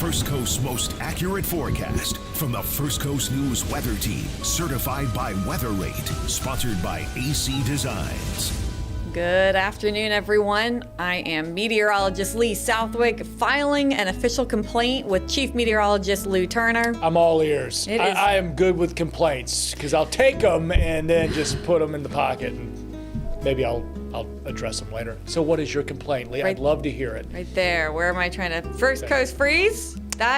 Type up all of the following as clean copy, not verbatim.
First Coast's most accurate forecast from the First Coast News Weather Team, certified by Weather Rate, sponsored by AC Designs. Good afternoon, everyone. I am meteorologist Lee Southwick, filing an official complaint with Chief Meteorologist Lou Turner. I'm all ears. I am good with complaints because I'll take them and then just put them in the pocket, and maybe I'll address them later. So what is your complaint, Lee? I'd love to hear it. Right there. Where am I trying to? First Coast freeze.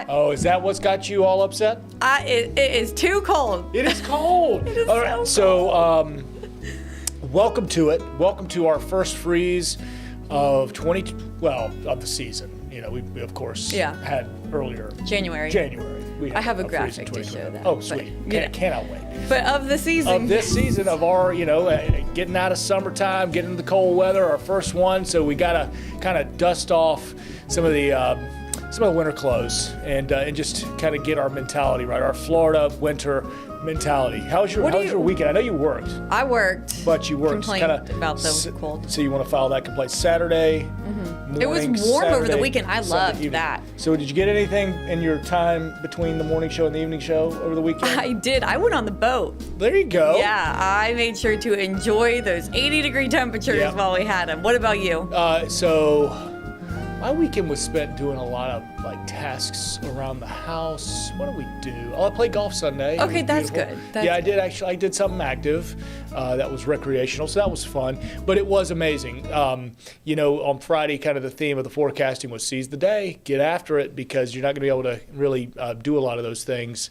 Oh, is that what's got you all upset? It is too cold. It is cold. It is all right. so Welcome to it. Welcome to our first freeze of of the season. You know, we of course had earlier January. I have a graphic to show that. Oh, sweet. Cannot wait. But of the season. Of this season of our, getting out of summertime, getting into the cold weather, our first one. So we got to kind of dust off some of the winter clothes and just kind of get our mentality right, our Florida winter mentality. How's your weekend? I know you worked. I worked. But you worked complained about the cold. So you want to file that complaint Saturday morning, it was warm Saturday, over the weekend. I loved that. So did you get anything in your time between the morning show and the evening show over the weekend? I did. I went on the boat. There you go. Yeah, I made sure to enjoy those 80-degree temperatures while we had them. What about you? So my weekend was spent doing a lot of tasks around the house. What did we do? Oh, I played golf Sunday. Okay, that's good. I did actually. I did something active. That was recreational, so that was fun. But it was amazing. On Friday, kind of the theme of the forecasting was seize the day, get after it, because you're not going to be able to really do a lot of those things.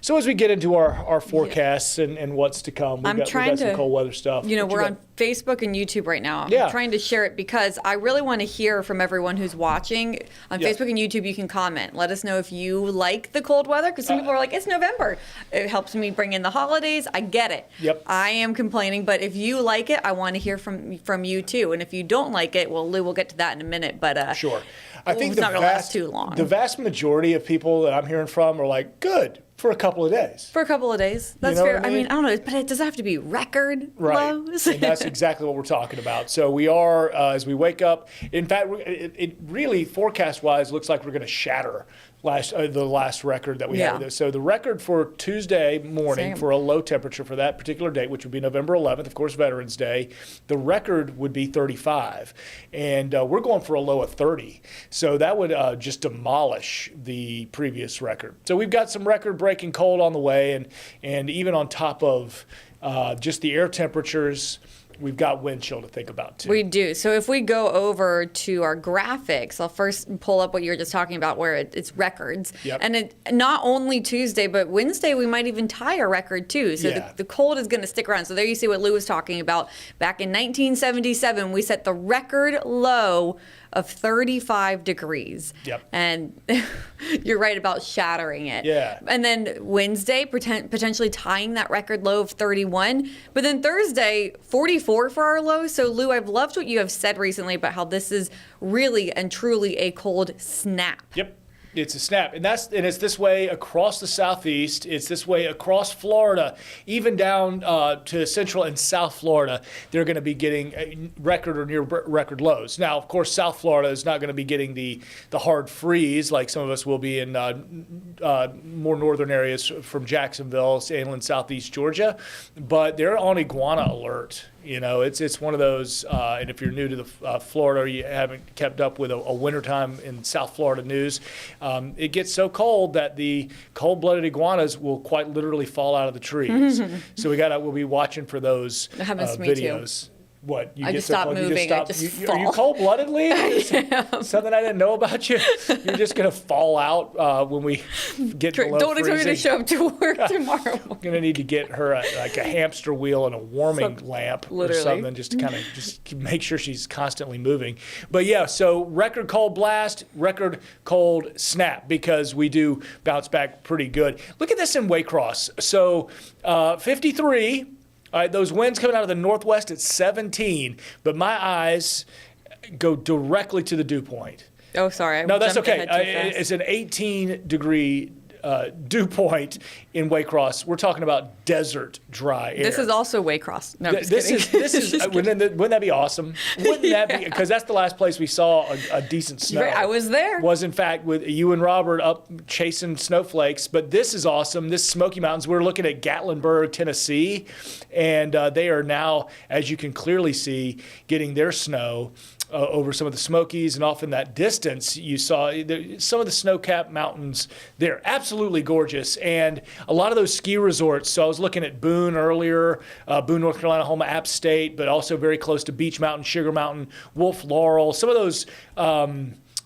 So as we get into our forecasts and what's to come, we got some cold weather stuff. We're on Facebook and YouTube right now. I'm trying to share it because I really want to hear from everyone who's watching. On Facebook and YouTube, you can comment. Let us know if you like the cold weather, because some people are like, it's November. It helps me bring in the holidays. I get it. Yep. I am complaining, but if you like it, I want to hear from you too. And if you don't like it, well, Lou, we'll get to that in a minute. But sure. I think it's not going to last too long. The vast majority of people that I'm hearing from are like, good. For a couple of days. For a couple of days. That's fair. I mean, I don't know, but it doesn't have to be record lows. And that's exactly what we're talking about. So we are, as we wake up, in fact, it really, forecast-wise, looks like we're going to shatter the last record that we had. So the record for Tuesday morning for a low temperature for that particular date, which would be November 11th, of course, Veterans Day, the record would be 35. And we're going for a low of 30. So that would just demolish the previous record. So we've got some record-breaking cold on the way, and even on top of just the air temperatures, we've got wind chill to think about, too. We do. So if we go over to our graphics, I'll first pull up what you were just talking about, where it's records. Yep. And not only Tuesday, but Wednesday, we might even tie a record, too. So the cold is going to stick around. So there you see what Lou was talking about. Back in 1977, we set the record low of 35 degrees. Yep. And you're right about shattering it. Yeah. And then Wednesday, potentially tying that record low of 31. But then Thursday, 44 for our low. So Lou, I've loved what you have said recently about how this is really and truly a cold snap. Yep. It's a snap, and it's this way across the Southeast. It's this way across Florida, even down to Central and South Florida. They're going to be getting record or near record lows. Now, of course, South Florida is not going to be getting the hard freeze like some of us will be in more northern areas from Jacksonville, inland Southeast Georgia, but they're on iguana alert. It's one of those, and if you're new to the Florida, or you haven't kept up with a wintertime in South Florida news, it gets so cold that the cold-blooded iguanas will quite literally fall out of the trees. So we'll be watching for those videos. Too. What? I just stopped moving. I just fall. Are you cold-blooded, Lee? Something I didn't know about you? You're just going to fall out when we get below Don't expect me to freezing. show up to work tomorrow. We're going to need to get her a hamster wheel and a warming lamp or something just to kind of just make sure she's constantly moving. But yeah, so record cold blast, record cold snap, because we do bounce back pretty good. Look at this in Waycross. So 53. All right, those winds coming out of the northwest at 17, but my eyes go directly to the dew point. Oh, sorry. No, that's okay. It's an 18-degree dew point in Waycross, we're talking about desert dry air. This is also Waycross. No, I'm just this kidding. is wouldn't that be awesome? Wouldn't that be, because that's the last place we saw a decent snow. Right, I was there. Was in fact with you and Robert up chasing snowflakes. But this is awesome. This Smoky Mountains. We're looking at Gatlinburg, Tennessee, and they are now, as you can clearly see, getting their snow over some of the Smokies, and off in that distance you saw some of the snow-capped mountains. They're absolutely gorgeous, and a lot of those ski resorts. So I was looking at Boone earlier, Boone, North Carolina, home of App State, but also very close to Beech Mountain, Sugar Mountain, Wolf Laurel. Some of those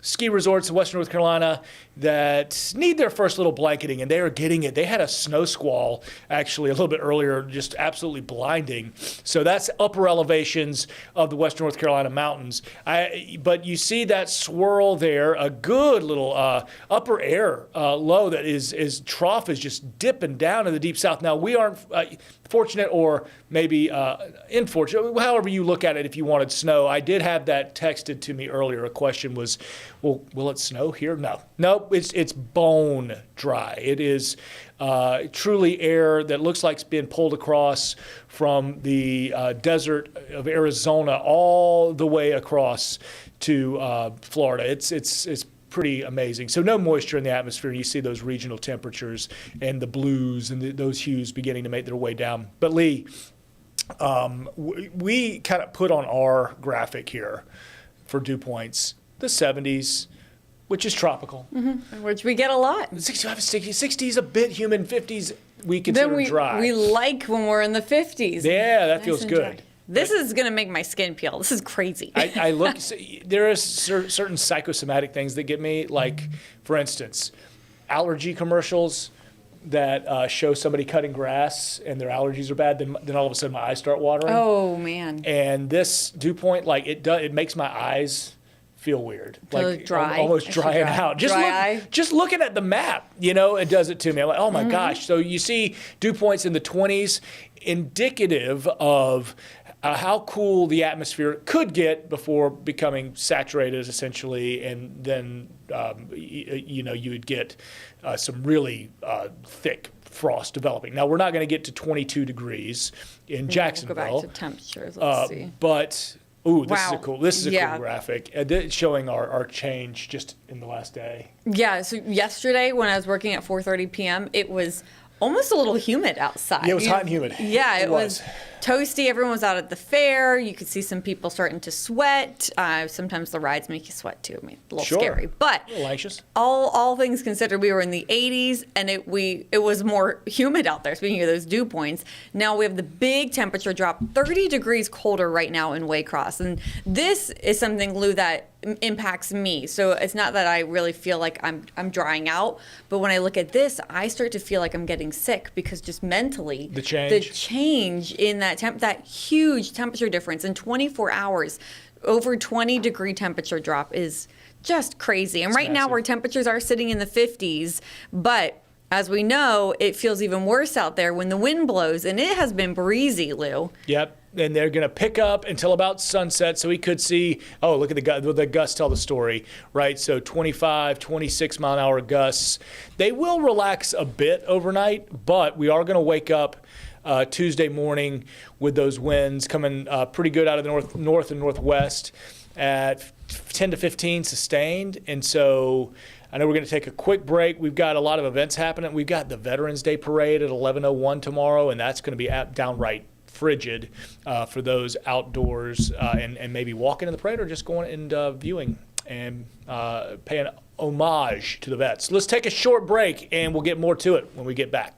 ski resorts in Western North Carolina that need their first little blanketing, and they are getting it. They had a snow squall actually a little bit earlier, just absolutely blinding. So that's upper elevations of the Western North Carolina mountains. But you see that swirl there, a good little upper air low that is trough is just dipping down in the deep south. Now we aren't fortunate, or maybe unfortunate, however you look at it. If you wanted snow, I did have that texted to me earlier. A question was, well, will it snow here? No, it's bone dry. It is truly air that looks like it's been pulled across from the desert of Arizona all the way across to Florida. It's pretty amazing. So no moisture in the atmosphere. You see those regional temperatures and the blues and those hues beginning to make their way down. But Lee, we kind of put on our graphic here for dew points the 70s, which is tropical. Mm-hmm. Which we get a lot. 65, 60 is a bit humid. 50s we consider dry. We like when we're in the 50s. Yeah, that nice feels good. Dry. This is going to make my skin peel. This is crazy. I look, there are certain psychosomatic things that get me, like, for instance, allergy commercials that show somebody cutting grass and their allergies are bad, then all of a sudden my eyes start watering. Oh, man. And this dew point, like, it makes my eyes feel weird, like dry. Almost drying out. Just looking at the map, it does it to me. I'm like, oh my gosh. So you see dew points in the 20s, indicative of how cool the atmosphere could get before becoming saturated, essentially, and then you would get some really thick frost developing. Now we're not going to get to 22 degrees in Jacksonville. We'll go back to temperatures. Let's see. But this is a cool graphic showing our change just in the last day. Yeah. So yesterday when I was working at 4:30 p.m., it was almost a little humid outside. Yeah, it was hot and humid. Yeah, it was toasty. Everyone was out at the fair. You could see some people starting to sweat. Sometimes the rides make you sweat too. I mean, a little scary, but a little anxious. All things considered, we were in the 80s, and it was more humid out there. Speaking of those dew points, now we have the big temperature drop, 30 degrees colder right now in Waycross, and this is something, Lou, that impacts me. So it's not that I really feel like I'm drying out, but when I look at this, I start to feel like I'm getting sick, because just mentally the change in that huge temperature difference in 24 hours, over 20-degree temperature drop is just crazy. And right now, where temperatures are sitting in the 50s, but as we know, it feels even worse out there when the wind blows, and it has been breezy, Lou. Yep. And they're going to pick up until about sunset, so we could see, look at the gusts tell the story, right? So 25, 26 mile an hour gusts. They will relax a bit overnight, but we are going to wake up Tuesday morning with those winds coming pretty good out of the north and northwest at 10 to 15 sustained. And so I know we're going to take a quick break. We've got a lot of events happening. We've got the Veterans Day Parade at 11:01 tomorrow, and that's going to be downright frigid for those outdoors and maybe walking in the parade or just going and viewing and paying homage to the vets. Let's take a short break, and we'll get more to it when we get back.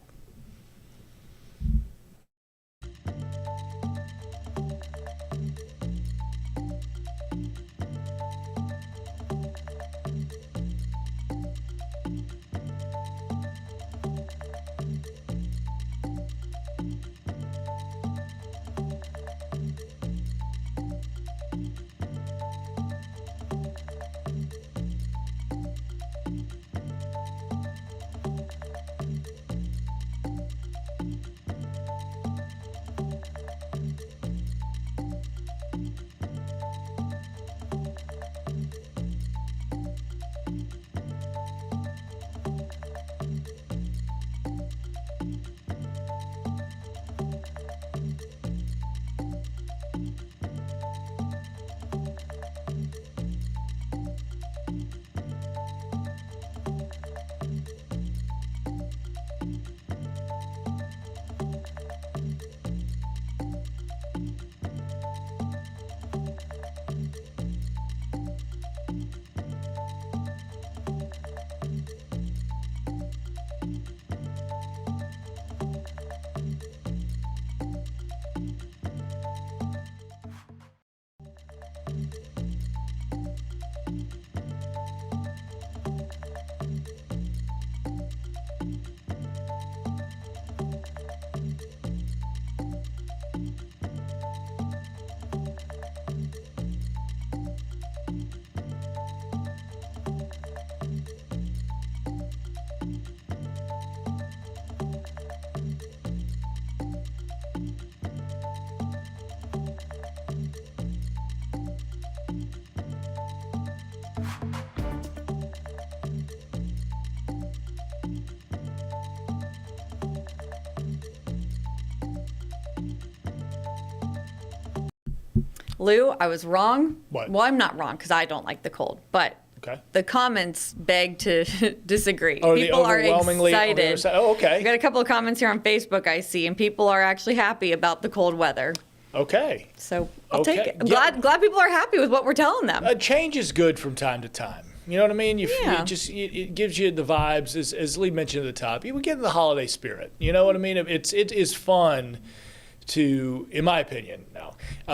Lou, I was wrong. What? Well, I'm not wrong because I don't like the cold, but Okay. the comments beg to disagree. Oh, people are overwhelmingly on the other excited. side. Oh, okay. We got a couple of comments here on Facebook I see, and people are actually happy about the cold weather. Okay. So I'll take Okay. it. I'm glad people are happy with what we're telling them. Change is good from time to time. You know what I mean? Yeah. It gives you the vibes, as Lee mentioned at the top. We get in the holiday spirit. You know what I mean? It is fun to, in my opinion now,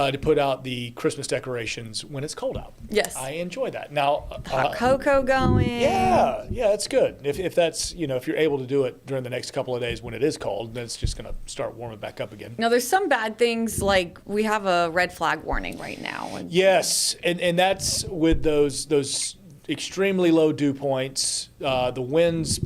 to put out the Christmas decorations when it's cold out. Yes. I enjoy that. Now, Hot cocoa going. yeah, that's good. If that's, if you're able to do it during the next couple of days when it is cold, then it's just going to start warming back up again. Now, there's some bad things, like we have a red flag warning right now. Yes, and that's with those extremely low dew points, the winds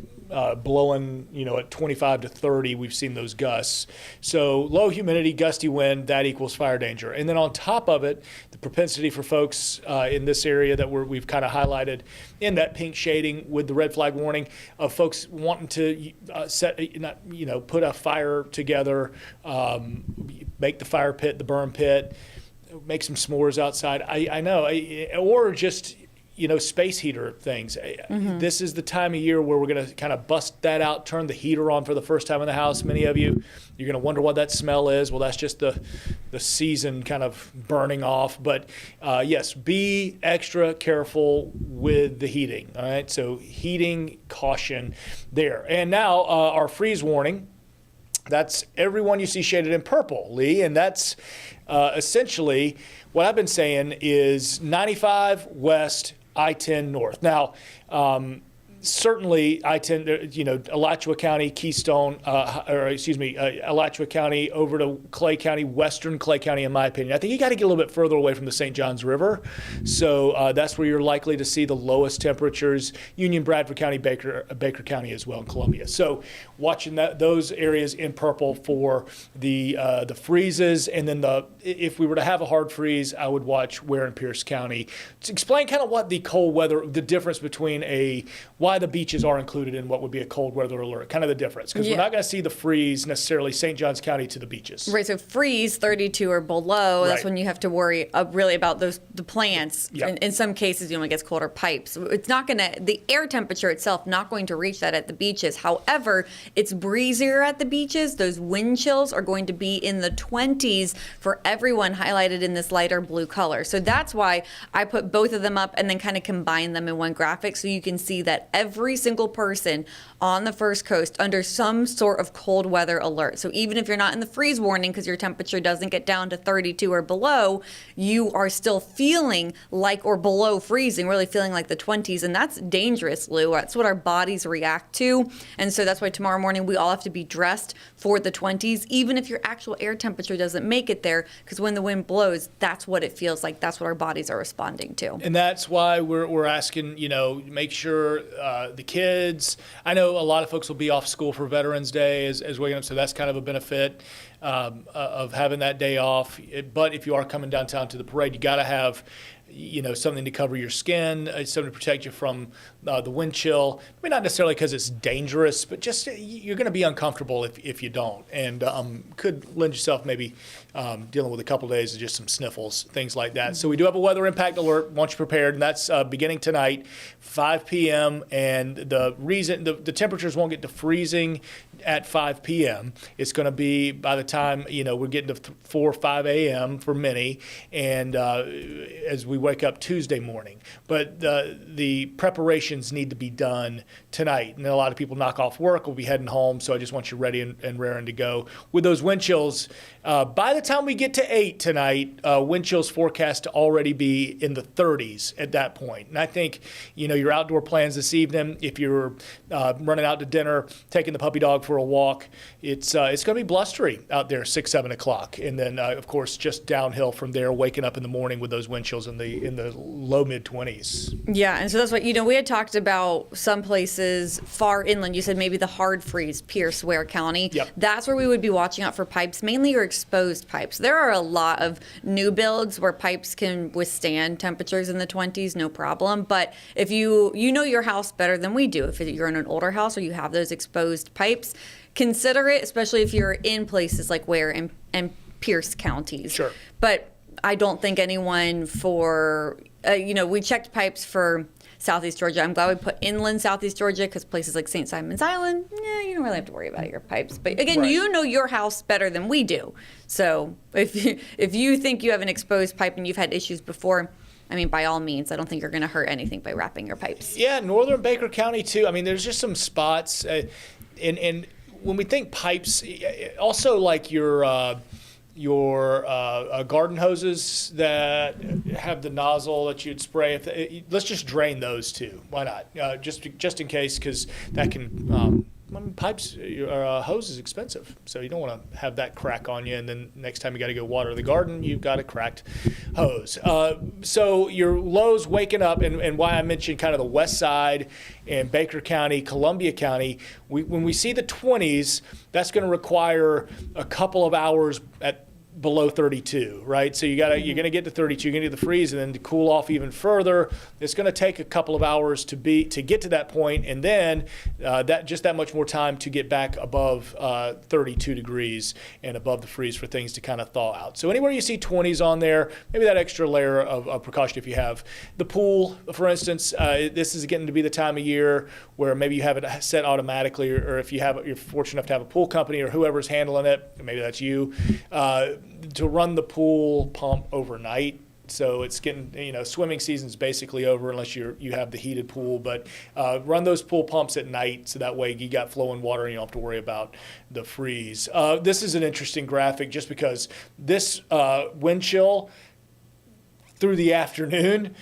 blowing, at 25 to 30. We've seen those gusts. So low humidity, gusty wind, that equals fire danger. And then on top of it, the propensity for folks in this area that we've kind of highlighted in that pink shading with the red flag warning of folks wanting to put a fire together, make the fire pit, the burn pit, make some s'mores outside. I know, or just space heater things. Mm-hmm. This is the time of year where we're going to kind of bust that out, turn the heater on for the first time in the house. Many of you, you're going to wonder what that smell is. Well, that's just the season kind of burning off. But yes, be extra careful with the heating. All right, so heating caution there. And now our freeze warning. That's everyone you see shaded in purple, Lee, and that's essentially what I've been saying is 95 west, I-10 north. Now, certainly I-10, Alachua County, Keystone, Alachua County over to Clay County, western Clay County, in my opinion. I think you got to get a little bit further away from the St. Johns River. So that's where you're likely to see the lowest temperatures. Union, Bradford County, Baker County as well in Columbia. So watching those areas in purple for the freezes. And then if we were to have a hard freeze, I would watch Ware and Pierce County. To explain kind of what the cold weather, the difference between why the beaches are included in what would be a cold weather alert, kind of the difference. Because we're not going to see the freeze necessarily St. Johns County to the beaches. Right, so freeze 32 or below, Right. That's when you have to worry really about the plants. Yep. In some cases, when it gets colder, pipes. It's not going to, the air temperature itself, not going to reach that at the beaches. However, it's breezier at the beaches. Those wind chills are going to be in the 20s for everyone highlighted in this lighter blue color. So that's why I put both of them up and then kind of combine them in one graphic so you can see that every single person on the First Coast under some sort of cold weather alert. So even if you're not in the freeze warning because your temperature doesn't get down to 32 or below, you are still feeling like or below freezing, really feeling like the 20s. And that's dangerous, Lou. That's what our bodies react to. And so that's why tomorrow morning we all have to be dressed for the 20s, even if your actual air temperature doesn't make it there, because when the wind blows, that's what it feels like. That's what our bodies are responding to. And that's why we're asking, make sure the kids, I know a lot of folks will be off school for Veterans Day as waking up, so that's kind of a benefit of having that day off. But if you are coming downtown to the parade, you got to have something to cover your skin, something to protect you from the wind chill. I mean, not necessarily because it's dangerous, but just you're going to be uncomfortable if you don't, and could lend yourself maybe dealing with a couple of days of just some sniffles, things like that. So we do have a weather impact alert once you're prepared, and that's beginning tonight, 5 p.m. And the reason the temperatures won't get to freezing at 5 p.m. It's going to be by the time we're getting to 4 or 5 a.m. for many, and as we wake up Tuesday morning. But the preparations need to be done tonight, and a lot of people knock off work, will be heading home. So I just want you ready and raring to go with those wind chills. By the time we get to 8 tonight, wind chills forecast to already be in the 30s at that point. And I think your outdoor plans this evening, if you're running out to dinner, taking the puppy dog for a walk, it's going to be blustery out there 6, 7 o'clock, and then of course just downhill from there, waking up in the morning with those wind chills in the low mid 20s. Yeah, and so that's what we had talked about. Some places far inland, you said maybe the hard freeze, Pierce, Ware County. Yep. That's where we would be watching out for pipes, mainly your exposed pipes. There are a lot of new builds where pipes can withstand temperatures in the 20s, no problem. But if you know your house better than we do, if you're in an older house or you have those exposed pipes, consider it, especially if you're in places like Ware and Pierce counties. Sure. But I don't think anyone for, we checked pipes for Southeast Georgia. I'm glad we put inland Southeast Georgia because places like St. Simon's Island, you don't really have to worry about your pipes. But again, you know your house better than we do. So if you think you have an exposed pipe and you've had issues before, I mean, by all means, I don't think you're going to hurt anything by wrapping your pipes. Yeah, northern Baker County too. I mean, there's just some spots, and when we think pipes, also like your garden hoses that have the nozzle that you'd spray. Let's just drain those too. Why not? Just in case, because that can. Pipes or hose is expensive, so you don't want to have that crack on you, and then next time you got to go water the garden, you've got a cracked hose. So your lows waking up, and why I mentioned kind of the west side and Baker County, Columbia County, when we see the 20s, that's going to require a couple of hours at below 32, right? So you're going to get to 32, you're going to get the freeze, and then to cool off even further, it's going to take a couple of hours to get to that point, and then that much more time to get back above 32 degrees and above the freeze for things to kind of thaw out. So anywhere you see 20s on there, maybe that extra layer of precaution if you have. The pool, for instance, this is getting to be the time of year where maybe you have it set automatically, or if you're fortunate enough to have a pool company or whoever's handling it, maybe that's you, to run the pool pump overnight. So it's getting, swimming season's basically over unless you have the heated pool, but run those pool pumps at night so that way you got flowing water and you don't have to worry about the freeze. This is an interesting graphic just because this wind chill through the afternoon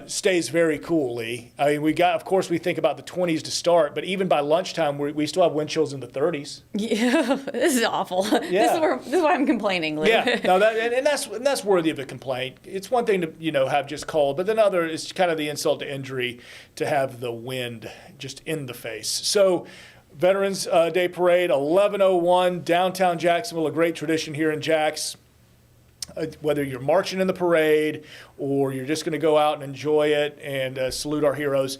stays very coolly. I mean, of course, we think about the 20s to start, but even by lunchtime, we still have wind chills in the 30s. Yeah, this is awful. Yeah. This is why I'm complaining, Lou. Yeah, no, that's worthy of a complaint. It's one thing to have just cold, but then other is kind of the insult to injury to have the wind just in the face. So, Veterans Day Parade, 11:01, downtown Jacksonville, a great tradition here in Jax. Whether you're marching in the parade or you're just going to go out and enjoy it and salute our heroes,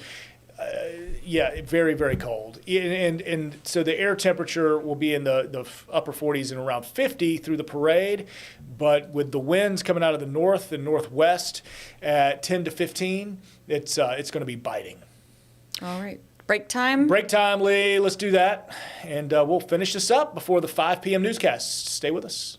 very, very cold. And so the air temperature will be in the upper 40s and around 50 through the parade, but with the winds coming out of the north and northwest at 10 to 15, it's going to be biting. All right. Break time? Break time, Lee. Let's do that. And we'll finish this up before the 5 p.m. newscast. Stay with us.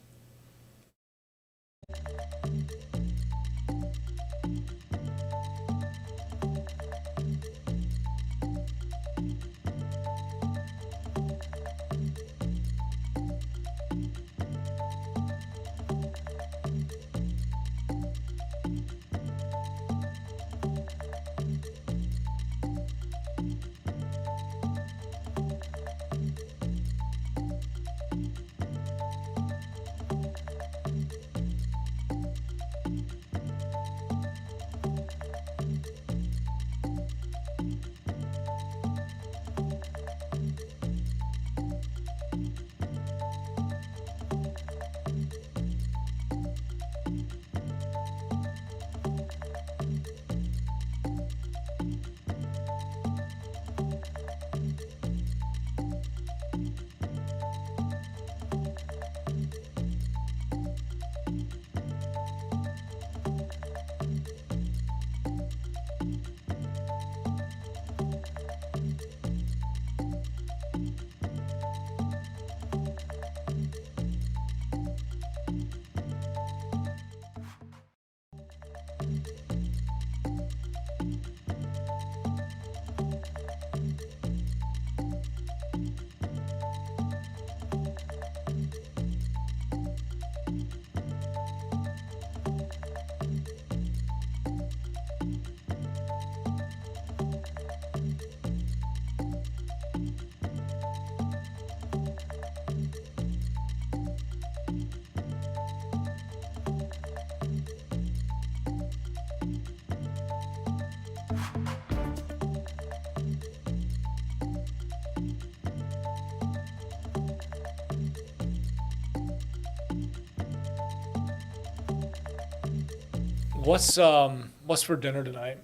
What's for dinner tonight?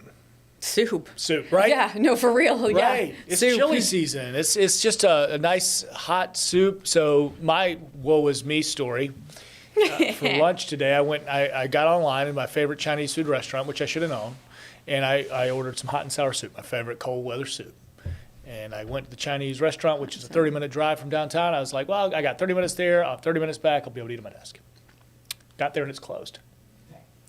Soup, right? Yeah, no, for real. Right. Yeah. It's soup. chili season. It's just a nice hot soup. So my woe is me story For lunch today, I got online in my favorite Chinese food restaurant, which I should have known, and I ordered some hot and sour soup, my favorite cold weather soup. And I went to the Chinese restaurant, which is a 30-minute drive from downtown. I was like, well, I got 30 minutes there. I'll have 30 minutes back. I'll be able to eat at my desk. Got there and it's closed.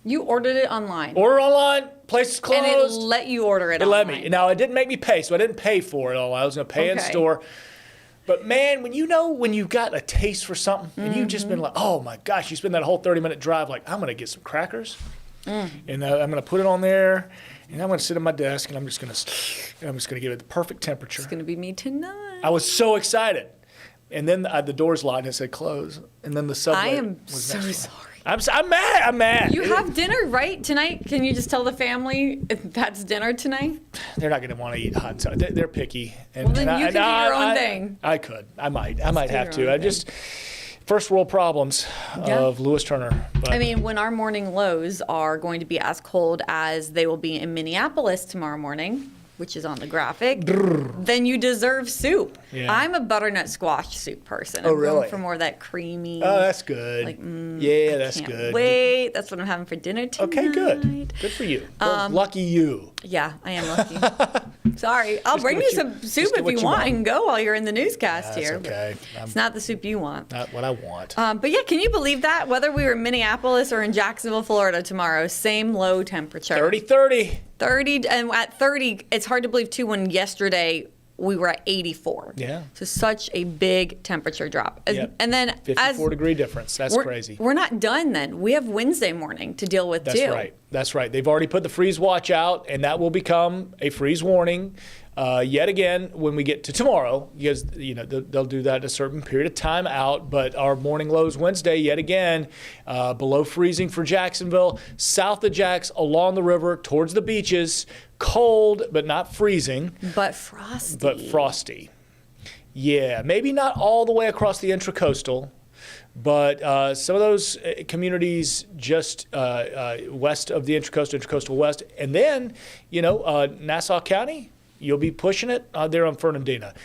You ordered it online. Order online, place is closed. And it let you order it online. It let me. Now, it didn't make me pay, so I didn't pay for it. I was going to pay in store. But man, when you've got a taste for something and you've just been like, oh my gosh, you spend that whole 30-minute drive like, I'm going to get some crackers and I'm going to put it on there and I'm going to sit at my desk and I'm just going to give it the perfect temperature. It's going to be me tonight. I was so excited. And then the doors locked and it said close. And then the subway I am was so next sorry. I'm mad. I'm mad. You have dinner, right, tonight? Can you just tell the family if that's dinner tonight? They're not going to want to eat hot and sour. They're picky. And, well, then you can do your own thing. I could. I might have to. I just first world problems of Lewis Turner. But. I mean, when our morning lows are going to be as cold as they will be in Minneapolis tomorrow morning, which is on the graphic, then you deserve soup. Yeah. I'm a butternut squash soup person. I'm going for more of that creamy. Oh, that's good. Like, yeah, that's good. Wait, that's what I'm having for dinner tonight. Okay, good. Good for you. Lucky you. Yeah, I am lucky. Sorry. I'll bring you some soup if you want. I can go while you're in the newscast here. Okay. It's not the soup you want. Not what I want. But yeah, can you believe that? Whether we were in Minneapolis or in Jacksonville, Florida tomorrow, same low temperature. 30. 30, and at 30, it's hard to believe too when yesterday we were at 84. Yeah. So such a big temperature drop. Yep. And then 54-degree difference. That's crazy. We're not done then. We have Wednesday morning to deal with too. That's right. They've already put the freeze watch out, and that will become a freeze warning. Yet again, when we get to tomorrow, because they'll do that a certain period of time out. But our morning lows Wednesday, yet again, below freezing for Jacksonville, south of Jacks, along the river, towards the beaches, cold but not freezing. But frosty. Yeah, maybe not all the way across the intracoastal. But some of those communities just west of the intracoastal west, and then Nassau County. You'll be pushing it there on Fernandina,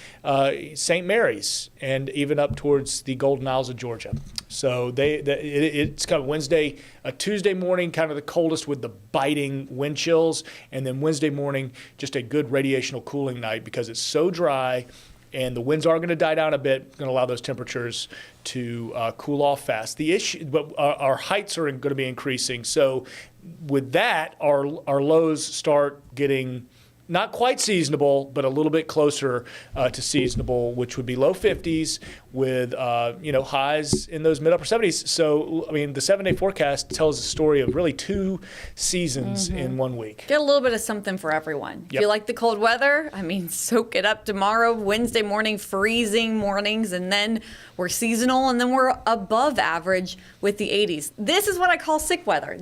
St. Mary's, and even up towards the Golden Isles of Georgia. So it's kind of Wednesday, Tuesday morning, kind of the coldest with the biting wind chills, and then Wednesday morning, just a good radiational cooling night because it's so dry, and the winds are going to die down a bit, going to allow those temperatures to cool off fast. The issue, but our heights are going to be increasing. So with that, our lows start getting not quite seasonable, but a little bit closer to seasonable, which would be low 50s with highs in those mid-upper 70s. So, I mean, the 7-day forecast tells a story of really 2 seasons in 1 week. Get a little bit of something for everyone. If you like the cold weather, I mean, soak it up tomorrow, Wednesday morning, freezing mornings, and then we're seasonal, and then we're above average with the 80s. This is what I call sick weather.